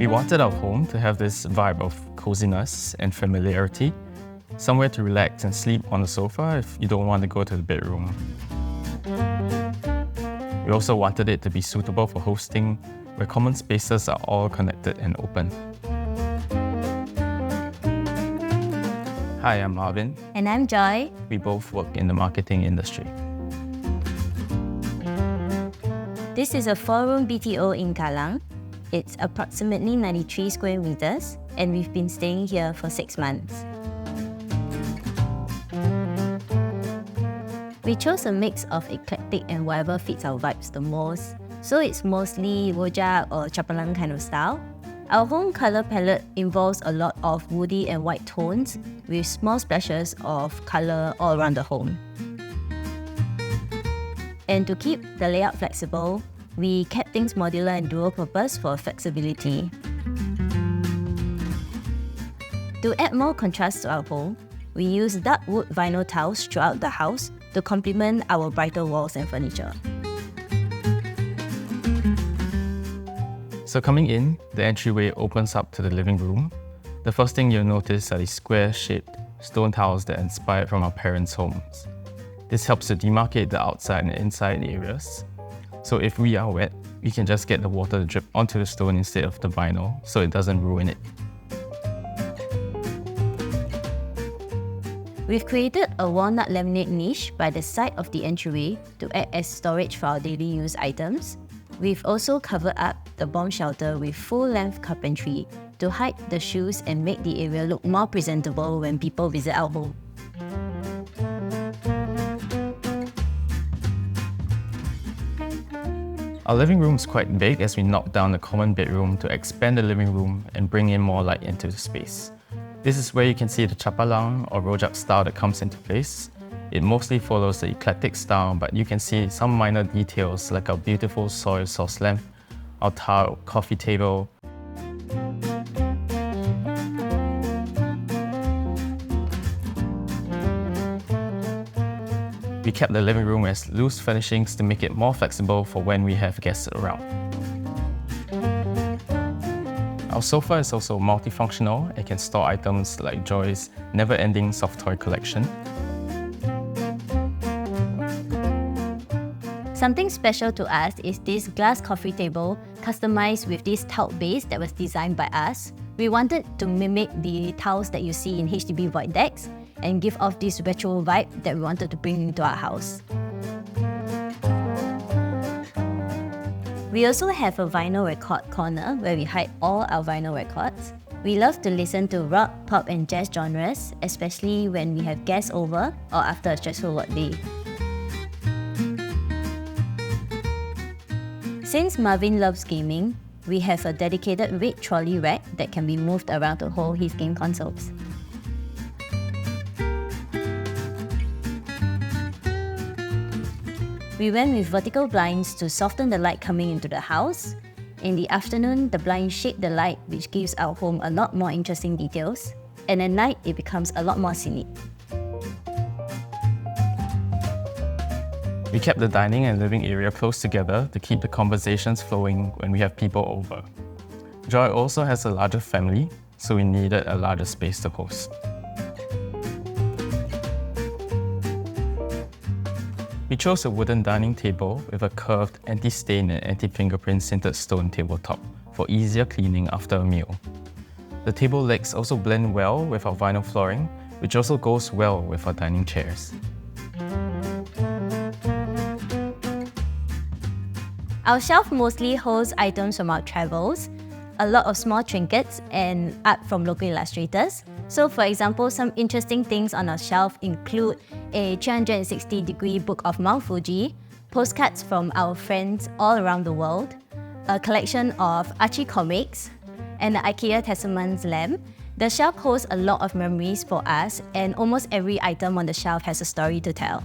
We wanted our home to have this vibe of coziness and familiarity, somewhere to relax and sleep on the sofa if you don't want to go to the bedroom. We also wanted it to be suitable for hosting, where common spaces are all connected and open. Hi, I'm Marvin. And I'm Joy. We both work in the marketing industry. This is a 4-room BTO in Kallang. It's approximately 93 square meters, and we've been staying here for 6 months. We chose a mix of eclectic and whatever fits our vibes the most. So it's mostly rojak or chapalang kind of style. Our home color palette involves a lot of woody and white tones with small splashes of color all around the home. And to keep the layout flexible, we kept things modular and dual purpose for flexibility. To add more contrast to our home, we use dark wood vinyl tiles throughout the house to complement our brighter walls and furniture. So coming in, the entryway opens up to the living room. The first thing you'll notice are these square-shaped stone tiles that are inspired from our parents' homes. This helps to demarcate the outside and inside areas. So if we are wet, we can just get the water to drip onto the stone instead of the vinyl, so it doesn't ruin it. We've created a walnut laminate niche by the side of the entryway to act as storage for our daily use items. We've also covered up the bomb shelter with full-length carpentry to hide the shoes and make the area look more presentable when people visit our home. Our living room is quite big as we knocked down the common bedroom to expand the living room and bring in more light into the space. This is where you can see the chapalang or rojak style that comes into place. It mostly follows the eclectic style, but you can see some minor details like our beautiful soy sauce lamp, our tiled coffee table. We kept the living room as loose furnishings to make it more flexible for when we have guests around. Our sofa is also multifunctional and can store items like Joy's never-ending soft toy collection. Something special to us is this glass coffee table customized with this tiled base that was designed by us. We wanted to mimic the tiles that you see in HDB void decks and give off this retro vibe that we wanted to bring into our house. We also have a vinyl record corner where we hide all our vinyl records. We love to listen to rock, pop and jazz genres, especially when we have guests over or after a stressful work day. Since Marvin loves gaming, we have a dedicated red trolley rack that can be moved around to hold his game consoles. We went with vertical blinds to soften the light coming into the house. In the afternoon, the blinds shade the light, which gives our home a lot more interesting details. And at night, it becomes a lot more scenic. We kept the dining and living area close together to keep the conversations flowing when we have people over. Joy also has a larger family, so we needed a larger space to host. We chose a wooden dining table with a curved anti-stain and anti-fingerprint sintered stone tabletop for easier cleaning after a meal. The table legs also blend well with our vinyl flooring, which also goes well with our dining chairs. Our shelf mostly holds items from our travels, a lot of small trinkets and art from local illustrators. So for example, some interesting things on our shelf include a 360-degree book of Mount Fuji, postcards from our friends all around the world, a collection of Archie comics, and the IKEA Testaments lamp. The shelf holds a lot of memories for us, and almost every item on the shelf has a story to tell.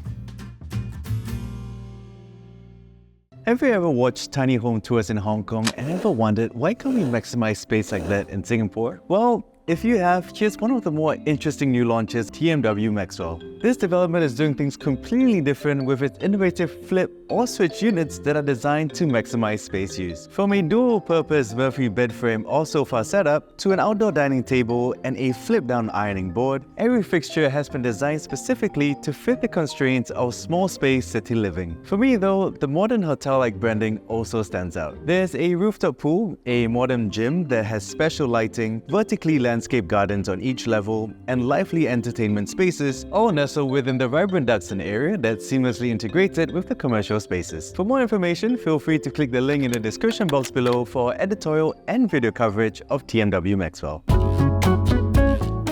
Have you ever watched tiny home tours in Hong Kong and ever wondered why can't we maximize space like that in Singapore? Well, if you have, here's one of the more interesting new launches, TMW Maxwell. This development is doing things completely different with its innovative flip or switch units that are designed to maximize space use. From a dual-purpose Murphy bed frame or sofa setup to an outdoor dining table and a flip-down ironing board, every fixture has been designed specifically to fit the constraints of small space city living. For me though, the modern hotel-like branding also stands out. There's a rooftop pool, a modern gym that has special lighting, vertically landscaped gardens on each level, and lively entertainment spaces, all nestled within the vibrant Duxton area that's seamlessly integrated with the commercial spaces. For more information, feel free to click the link in the description box below for editorial and video coverage of TMW Maxwell.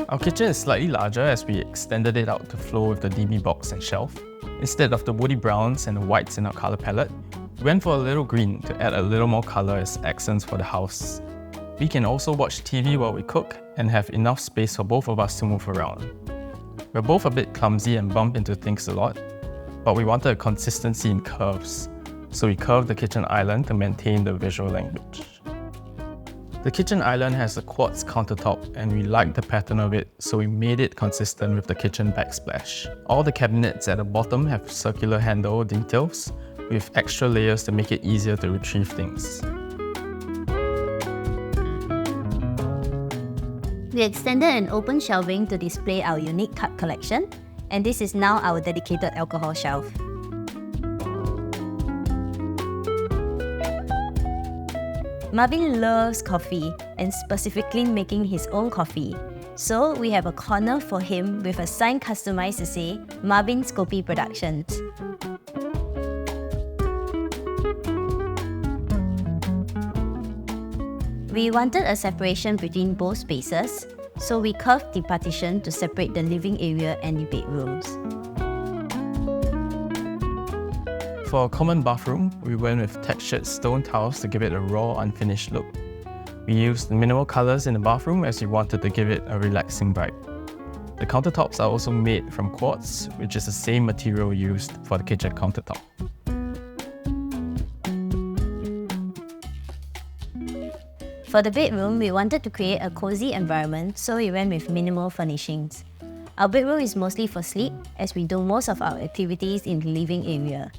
Our kitchen is slightly larger as we extended it out to flow with the DB box and shelf. Instead of the woody browns and the whites in our colour palette, we went for a little green to add a little more colour as accents for the house. We can also watch TV while we cook and have enough space for both of us to move around. We're both a bit clumsy and bump into things a lot, but we wanted a consistency in curves, so we curved the kitchen island to maintain the visual language. The kitchen island has a quartz countertop and we liked the pattern of it, so we made it consistent with the kitchen backsplash. All the cabinets at the bottom have circular handle details with extra layers to make it easier to retrieve things. We extended an open shelving to display our unique cup collection, and this is now our dedicated alcohol shelf. Marvyn loves coffee, and specifically making his own coffee. So we have a corner for him with a sign customized to say Marvyn's Kopi Productions. We wanted a separation between both spaces, so we curved the partition to separate the living area and the bedrooms. For a common bathroom, we went with textured stone tiles to give it a raw, unfinished look. We used minimal colours in the bathroom as we wanted to give it a relaxing vibe. The countertops are also made from quartz, which is the same material used for the kitchen countertop. For the bedroom, we wanted to create a cozy environment, so we went with minimal furnishings. Our bedroom is mostly for sleep, as we do most of our activities in the living area.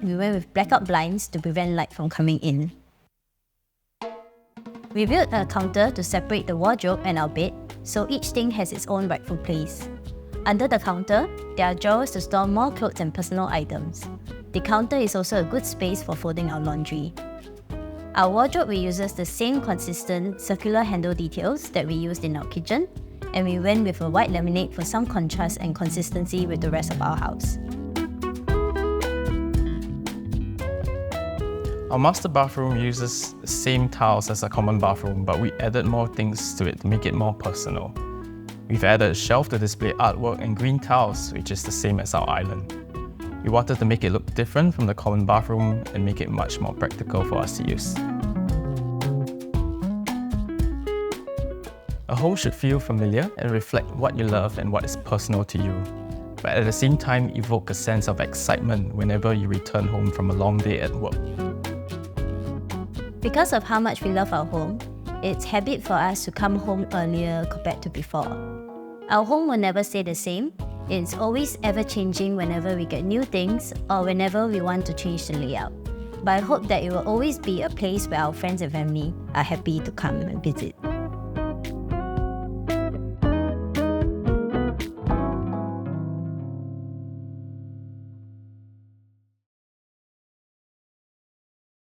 We went with blackout blinds to prevent light from coming in. We built a counter to separate the wardrobe and our bed, so each thing has its own rightful place. Under the counter, there are drawers to store more clothes and personal items. The counter is also a good space for folding our laundry. Our wardrobe reuses the same consistent circular handle details that we used in our kitchen, and we went with a white laminate for some contrast and consistency with the rest of our house. Our master bathroom uses the same tiles as a common bathroom, but we added more things to it to make it more personal. We've added a shelf to display artwork and green tiles, which is the same as our island. We wanted to make it look different from the common bathroom and make it much more practical for us to use. A home should feel familiar and reflect what you love and what is personal to you, but at the same time evoke a sense of excitement whenever you return home from a long day at work. Because of how much we love our home, it's habit for us to come home earlier compared to before. Our home will never stay the same. It's always ever-changing whenever we get new things or whenever we want to change the layout. But I hope that it will always be a place where our friends and family are happy to come and visit.